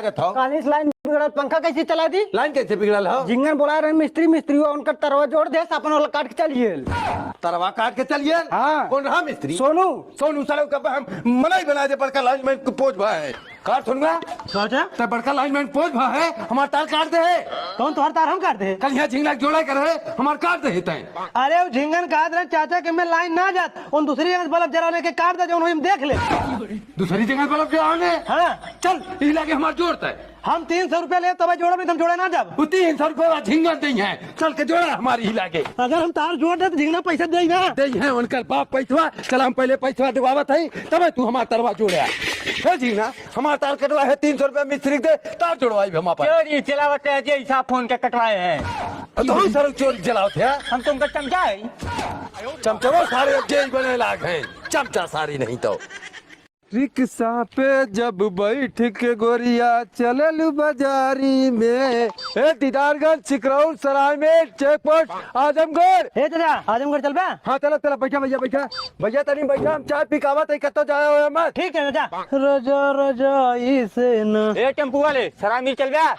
कालिस line बिगड़ल, पंखा कैसे चला दी? लाइन कैसे बिगड़ल हो? झिंगन बोला रहे मिस्त्री हो, उनका तरवा जोड़ दे, अपन वाला काट के चलिए। तरवा काट के चलिए। हाँ। कौन रहा मिस्त्री? सोनू साले कब हम मनाई बना दे बड़का लाइनमैन को पोज भा है काट सुनगा सोचा तो बड़का लाइनमैन पोज भा है हमार तार काट दे है। कौन तुम्हारा तार हम काट दे? कल यहाँ झिंगला जोड़ा कर है हमार काट दे तय। अरे वो झिंगन काट रहे चाचा के मैं लाइन ना जात, उन दूसरी जगह बल्ब जला लेके काट दे, जो हम देख ले। दूसरी जगह बल्ब जलाने? हाँ चल इस लागे हमार जोड़ता है। हम 300 रुपया ले तब जोड़ा, नहीं तुम जोड़े ना जब। 300 रुपया झिंगन नहीं है, चल के जोड़ा हमारी ही लागे। अगर हम तार जोड़ दे तो झिंगना पैसा दे ना दे है उनका बाप पैसा। चल हम पहले पैसा दिवावत है तब तू हमार तरवा जोड़ा है झिंगना। हमार तार कटवा है 300 रुपया मिस्त्री दे, तार जोड़वाई हम चोरी चलावत है जे हिसाब फोन के कटवाए हैं। तो हम सर चोरी चलाओ थे। हम तुमको चमचा है चमचमो सारे जेल बने लाग हैं, चमचा सारी नहीं तो। रिक्शा पे जब बैठ के गोरिया चलल बाजारी में, दीदारगंज सिकरौल सराय में चेक पोस्ट आजमगढ़। हे चला आजमगढ़ चल बे। हाँ चलो चलो बैठा भैया बैठा भैया तनी बैठा, हम चाय पिकावत है कतो जाए हो मत। ठीक है चाचा। रजा रजा इसे न ए टेम्पू वाले सराय मिल चल गया।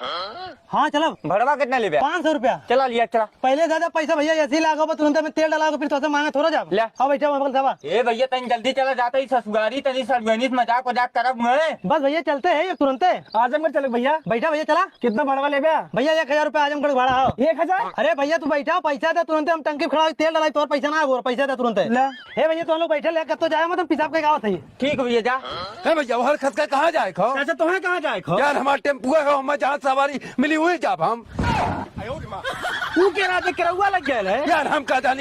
हाँ चलो। भड़वा कितना ले 500 रुपया चला लिया चला। पहले ज्यादा पैसा भैया ऐसे ही लागो, तुरंत में तेल डाला फिर थोड़ा मांगा थोड़ा जा। ले। हाँ बैठा वहाँ दवा। ए भैया तनी जल्दी चला जाता ही ससुरारी तनी सरगनिस मजाक वजाक करब मैं। बस भैया चलते हैं तुरंत आजमगढ़ चले भैया। बैठा भैया चला। कितना भड़वा ले भैया? 1000 रुपया आजमगढ़ भाड़ा हो। 1000? अरे भैया तू बैठा, पैसा दे तुरंत, हम टंकी खड़ा तेल डाला तो पैसा ना हो, पैसा दे तुरंत। हे भैया तुम लोग बैठे ले कतो जाए मतलब पिसाब के गाँव थे। ठीक भैया जा। है भैया वहर खत का कहाँ जाए खो? अच्छा तुम्हें कहाँ जाए खो? यार हमारे टेम्पू है हम जहाँ सवारी मिली हुई जाब हम। तू के राजे करौआ लग गया है यार हम का जानी